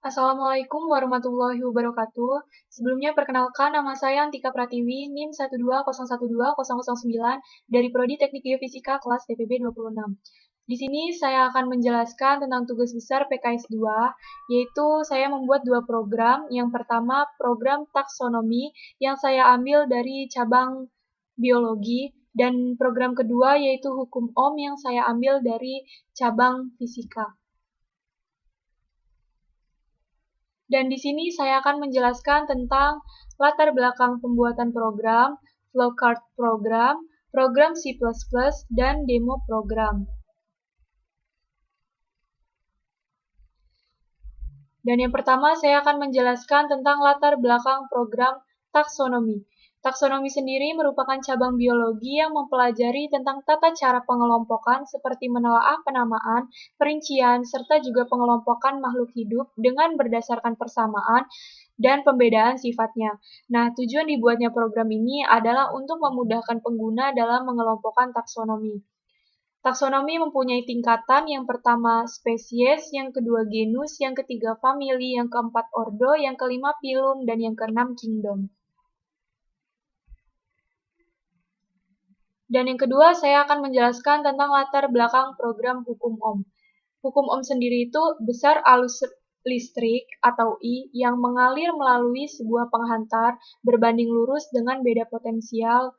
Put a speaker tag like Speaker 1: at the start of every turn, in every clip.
Speaker 1: Assalamualaikum warahmatullahi wabarakatuh. Sebelumnya perkenalkan nama saya Antika Pratiwi, NIM 120120009 dari Prodi Teknik Geofisika kelas TPB 26. Di sini saya akan menjelaskan tentang tugas besar PKS 2, yaitu saya membuat dua program. Yang pertama, program taksonomi yang saya ambil dari cabang biologi, dan program kedua yaitu hukum Ohm yang saya ambil dari cabang fisika. Dan di sini saya akan menjelaskan tentang latar belakang pembuatan program, flowchart program, program C++, dan demo program. Dan yang pertama saya akan menjelaskan tentang latar belakang program taksonomi. Taksonomi sendiri merupakan cabang biologi yang mempelajari tentang tata cara pengelompokan seperti menelaah penamaan, perincian, serta juga pengelompokan makhluk hidup dengan berdasarkan persamaan dan pembedaan sifatnya. Nah, tujuan dibuatnya program ini adalah untuk memudahkan pengguna dalam mengelompokkan taksonomi. Taksonomi mempunyai tingkatan, yang pertama spesies, yang kedua genus, yang ketiga famili, yang keempat ordo, yang kelima phylum, dan yang keenam kingdom. Dan yang kedua, saya akan menjelaskan tentang latar belakang program hukum Ohm. Hukum Ohm sendiri itu besar arus listrik atau I yang mengalir melalui sebuah penghantar berbanding lurus dengan beda potensial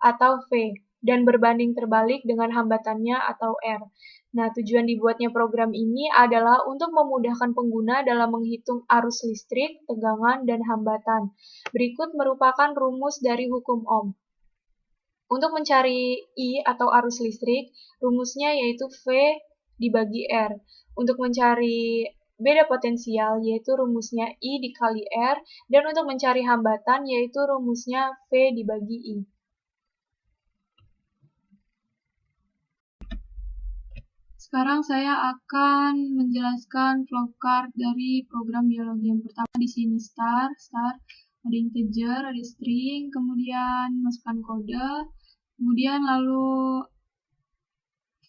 Speaker 1: atau V, dan berbanding terbalik dengan hambatannya atau R. Nah, tujuan dibuatnya program ini adalah untuk memudahkan pengguna dalam menghitung arus listrik, tegangan, dan hambatan. Berikut merupakan rumus dari hukum Ohm. Untuk mencari I atau arus listrik, rumusnya yaitu V dibagi R. Untuk mencari beda potensial, yaitu rumusnya I dikali R, dan untuk mencari hambatan, yaitu rumusnya V dibagi I. Sekarang saya akan menjelaskan flowchart dari program biologi. Yang pertama di sini start, ada integer, ada string, kemudian masukkan kode, kemudian lalu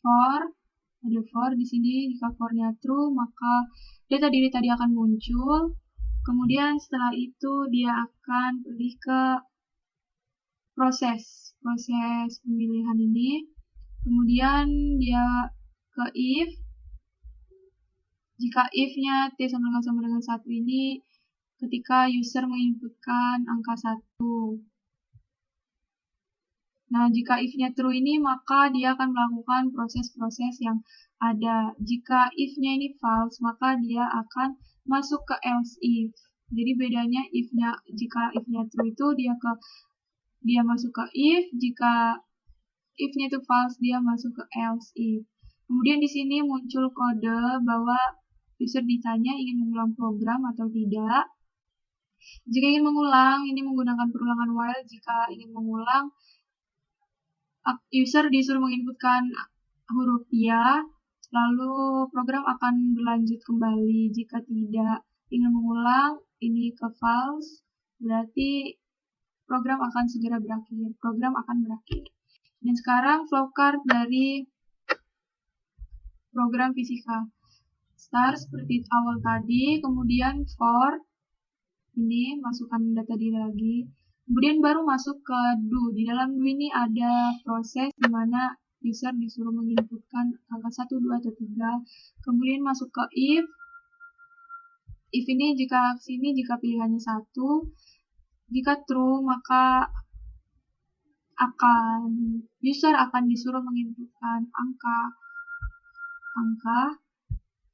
Speaker 1: for, ada for di sini. Jika for-nya true, maka data diri tadi akan muncul. Kemudian setelah itu dia akan pergi ke proses pemilihan ini. Kemudian dia ke if. Jika if-nya T sama dengan 1 ini ketika user menginputkan angka 1. Nah, jika if-nya true ini, maka dia akan melakukan proses-proses yang ada. Jika if-nya ini false, maka dia akan masuk ke else if. Jadi bedanya jika if-nya true itu dia masuk ke if, jika if-nya itu false, dia masuk ke else if. Kemudian di sini muncul kode bahwa user ditanya ingin mengulang program atau tidak. Jika ingin mengulang, ini menggunakan perulangan while. Jika ingin mengulang, user disuruh menginputkan huruf ya, lalu program akan berlanjut kembali. Jika tidak ingin mengulang, ini ke false, berarti program akan segera berakhir. Dan sekarang flowchart dari program fisika. Start seperti awal tadi, kemudian for, ini masukkan data diri lagi, kemudian baru masuk ke do. Di dalam do ini ada proses di mana user disuruh menginputkan angka 1, 2, atau 3, kemudian masuk ke if ini jika pilihannya 1, jika true maka user akan disuruh menginputkan angka.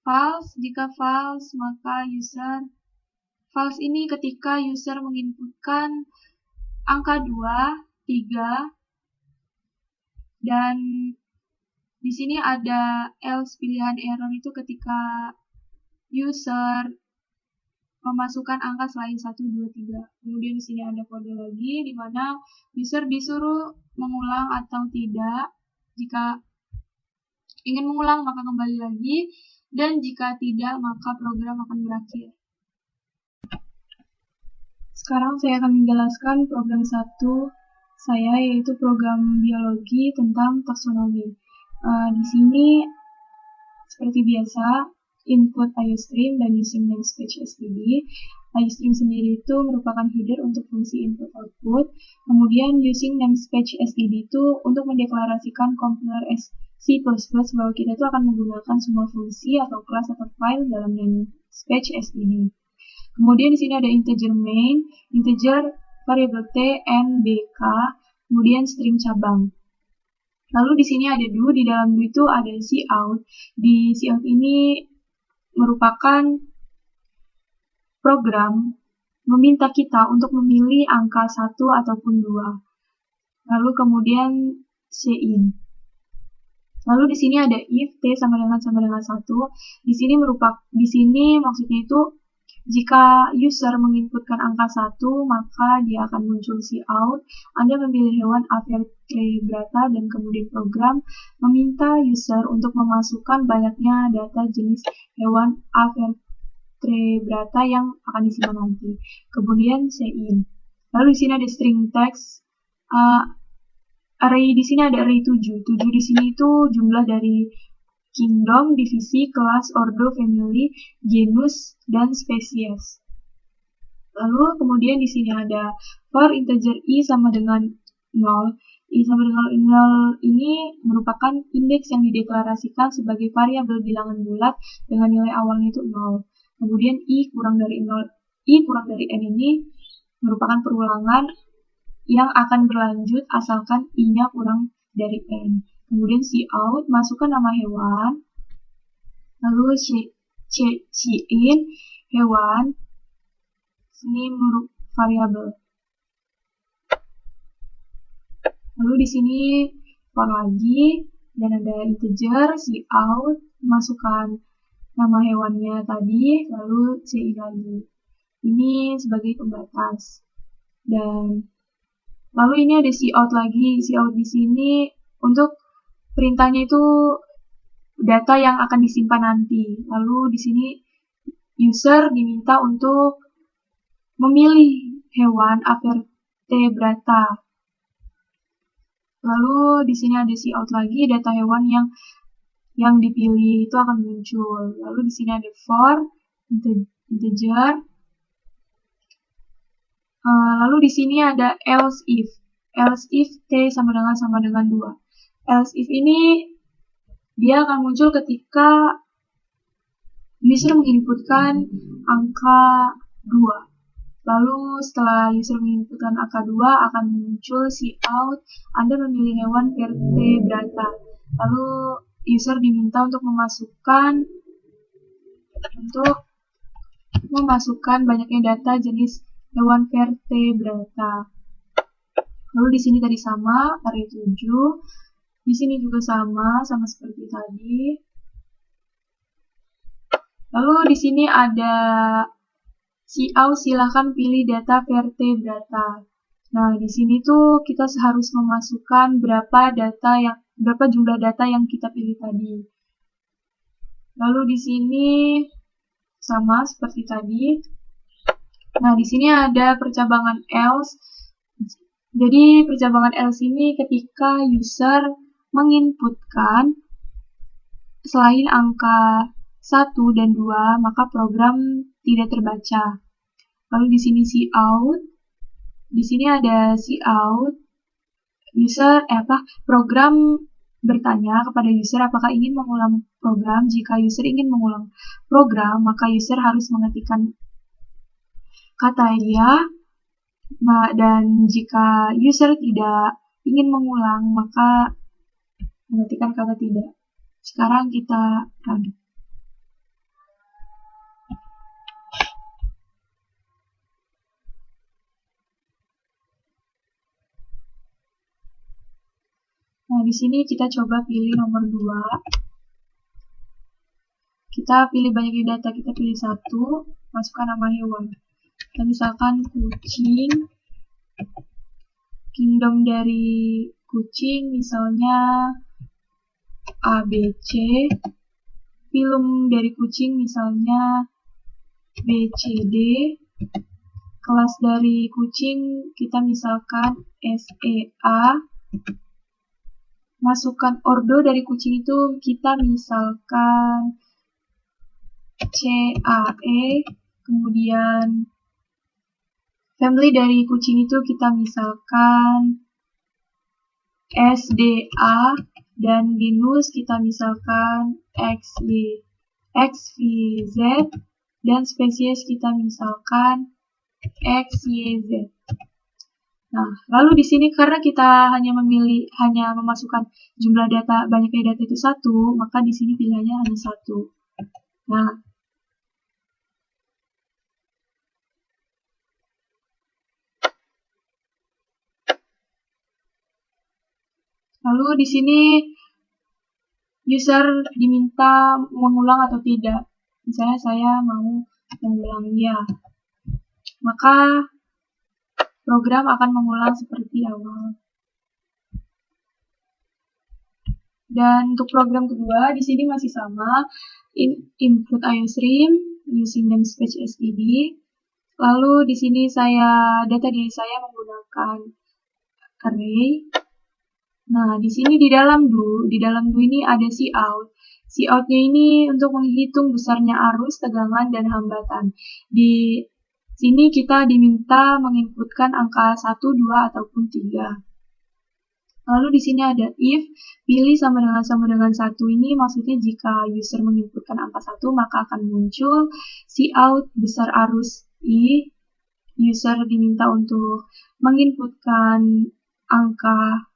Speaker 1: False, jika false maka false ini ketika user menginputkan angka 2, 3, dan di sini ada else pilihan error itu ketika user memasukkan angka selain 1, 2, 3. Kemudian di sini ada kode lagi di mana user disuruh mengulang atau tidak. Jika ingin mengulang maka kembali lagi, dan jika tidak maka program akan berakhir. Sekarang saya akan menjelaskan program 1 saya, yaitu program biologi tentang taksonomi. Di sini seperti biasa input IOStream dan using namespace std. IOStream sendiri itu merupakan header untuk fungsi input output. Kemudian using namespace std itu untuk mendeklarasikan compiler C++ bahwa kita itu akan menggunakan semua fungsi atau kelas atau file dalam namespace std. Kemudian di sini ada integer main, integer variable t, n, bk, kemudian string cabang. Lalu di sini ada do, di dalam do itu ada cout. Di cout ini merupakan program meminta kita untuk memilih angka 1 ataupun 2. Lalu kemudian cin. Lalu di sini ada if t sama dengan 1. Di sini maksudnya itu jika user menginputkan angka 1, maka dia akan muncul cout. Anda memilih hewan A vertebrata dan kemudian program meminta user untuk memasukkan banyaknya data jenis hewan A vertebrata yang akan disimpan nanti. Kemudian cin. Lalu di sini ada string text. Array di sini ada array 7. 7 di sini itu jumlah dari kingdom, divisi, kelas, ordo, family, genus, dan spesies. Lalu kemudian di sini ada for integer i sama dengan 0. I sama dengan 0 ini merupakan indeks yang dideklarasikan sebagai variabel bilangan bulat dengan nilai awalnya itu 0. Kemudian i kurang dari 0, i kurang dari n ini merupakan perulangan yang akan berlanjut asalkan i-nya kurang dari n. Kemudian cout, masukkan nama hewan, lalu cin, hewan, ini variabel. Lalu di sini for lagi, dan ada integer, cout, masukkan nama hewannya tadi, lalu cin lagi. Ini sebagai pembatas. Dan lalu ini ada cout lagi. Cout di sini untuk perintahnya itu data yang akan disimpan nanti. Lalu di sini user diminta untuk memilih hewan A vertebrata. Lalu di sini ada cout lagi, data hewan yang dipilih itu akan muncul. Lalu di sini ada for integer. Lalu di sini ada else if. Else if t sama dengan 2. Else if ini dia akan muncul ketika user menginputkan angka 2. Lalu setelah user menginputkan angka 2 akan muncul cout, Anda memilih hewan vertebrata. Lalu user diminta untuk memasukkan banyaknya data jenis hewan vertebrata. Lalu di sini tadi sama, array 7. Di sini juga sama seperti tadi. Lalu di sini ada cout, silahkan pilih data vertebrata. Nah, di sini tuh kita harus memasukkan berapa jumlah data yang kita pilih tadi. Lalu di sini sama seperti tadi. Nah, di sini ada percabangan else. Jadi, percabangan else ini ketika user menginputkan selain angka 1 dan 2, maka program tidak terbaca. Lalu di sini cout. Di sini ada cout. Program bertanya kepada user apakah ingin mengulang program. Jika user ingin mengulang program, maka user harus mengetikkan kata ya. Nah, dan jika user tidak ingin mengulang, maka mengetikkan kata tidak. Sekarang kita run. Nah, di sini kita coba pilih nomor 2. Kita pilih banyaknya data, kita pilih 1, masukkan nama hewan. Kita misalkan kucing, kingdom dari kucing misalnya ABC, film dari kucing misalnya BCD, kelas dari kucing kita misalkan SEA, masukkan ordo dari kucing itu kita misalkan CAE, kemudian family dari kucing itu kita misalkan SDA, dan genus kita misalkan XYZ, dan spesies kita misalkan XYZ. Nah, lalu di sini karena kita hanya memasukkan jumlah data, banyaknya data itu 1, maka di sini pilihannya hanya 1. Nah, lalu di sini user diminta mengulang atau tidak. Misalnya saya mau mengulang ya, maka program akan mengulang seperti awal. Dan untuk program kedua di sini masih sama, input IOStream using namespace std. Lalu di sini data diri saya menggunakan array. Nah, di sini di dalam do ini ada cout. Cout-nya ini untuk menghitung besarnya arus, tegangan, dan hambatan. Di sini kita diminta menginputkan angka 1, 2, ataupun 3. Lalu di sini ada if, pilih sama dengan 1 ini maksudnya jika user menginputkan angka 1 maka akan muncul cout besar arus I. User diminta untuk menginputkan angka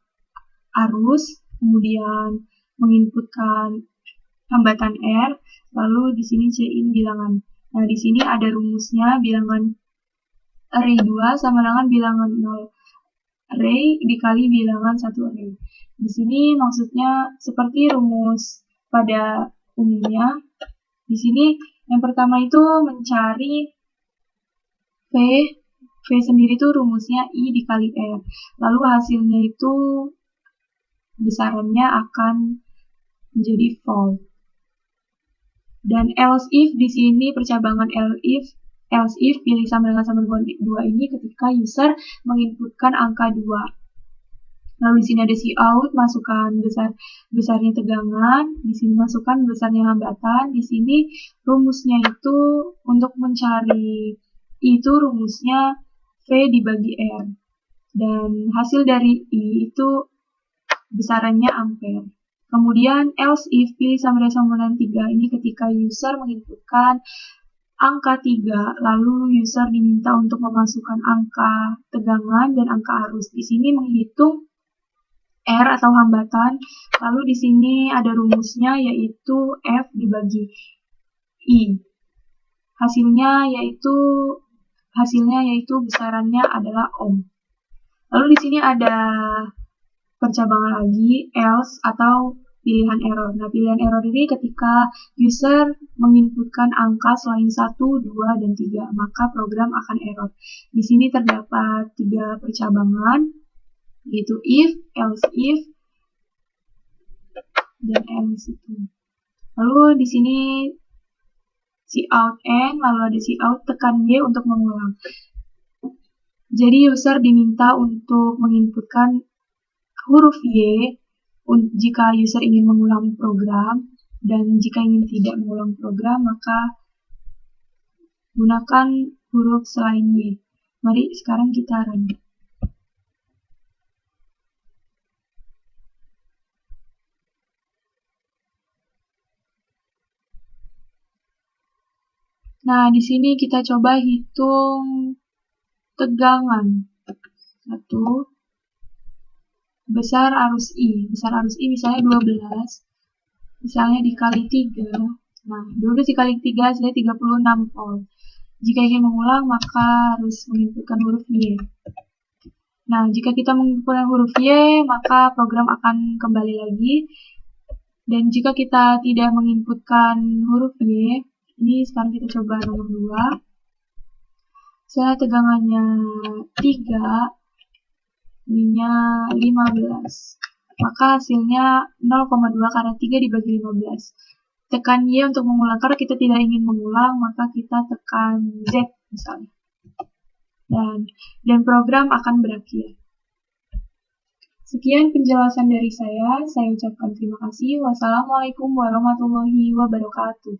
Speaker 1: arus, kemudian menginputkan hambatan R, lalu di sini cin bilangan. Nah, di sini ada rumusnya, bilangan array 2 sama dengan bilangan 0 array dikali bilangan 1 array. Di sini maksudnya seperti rumus pada umumnya. Di sini yang pertama itu mencari V sendiri itu rumusnya I dikali R. Lalu hasilnya itu besarannya akan menjadi false. Dan else if di sini percabangan else if pilih sama dengan 2 ini ketika user menginputkan angka 2. Lalu di sini ada cout, masukkan besarnya tegangan, di sini masukkan besarnya hambatan. Di sini rumusnya itu untuk mencari I itu rumusnya V dibagi R. Dan hasil dari I itu besarannya ampere. Kemudian else if pilih sama dengan 3 ini ketika user menginputkan angka 3, lalu user diminta untuk memasukkan angka tegangan dan angka arus. Di sini menghitung R atau hambatan, lalu di sini ada rumusnya yaitu F dibagi I. Hasilnya yaitu besarannya adalah ohm. Lalu di sini ada percabangan lagi, else atau pilihan error. Nah, pilihan error ini ketika user menginputkan angka selain 1, 2, dan 3, maka program akan error. Di sini terdapat 3 percabangan, yaitu if, else if, dan else itu. Lalu di sini cout N, lalu ada cout, tekan Y untuk mengulang. Jadi user diminta untuk menginputkan huruf Y jika user ingin mengulang program, dan jika ingin tidak mengulang program maka gunakan huruf selain Y. Mari sekarang kita run. Nah, di sini kita coba hitung tegangan. 1, besar arus I. Besar arus I misalnya 12. Misalnya dikali 3. Nah, 12 dikali 3 hasilnya 36 volt. Jika ingin mengulang, maka harus menginputkan huruf Y. Nah, jika kita menginputkan huruf Y, maka program akan kembali lagi. Dan jika kita tidak menginputkan huruf Y, ini sekarang kita coba nomor 2. Misalnya tegangannya 3, ininya 15. Maka hasilnya 0,2 karena 3 dibagi 15. Tekan Y untuk mengulang. Karena kita tidak ingin mengulang, maka kita tekan Z misalnya. Dan program akan berakhir. Sekian penjelasan dari saya ucapkan terima kasih. Wassalamualaikum warahmatullahi wabarakatuh.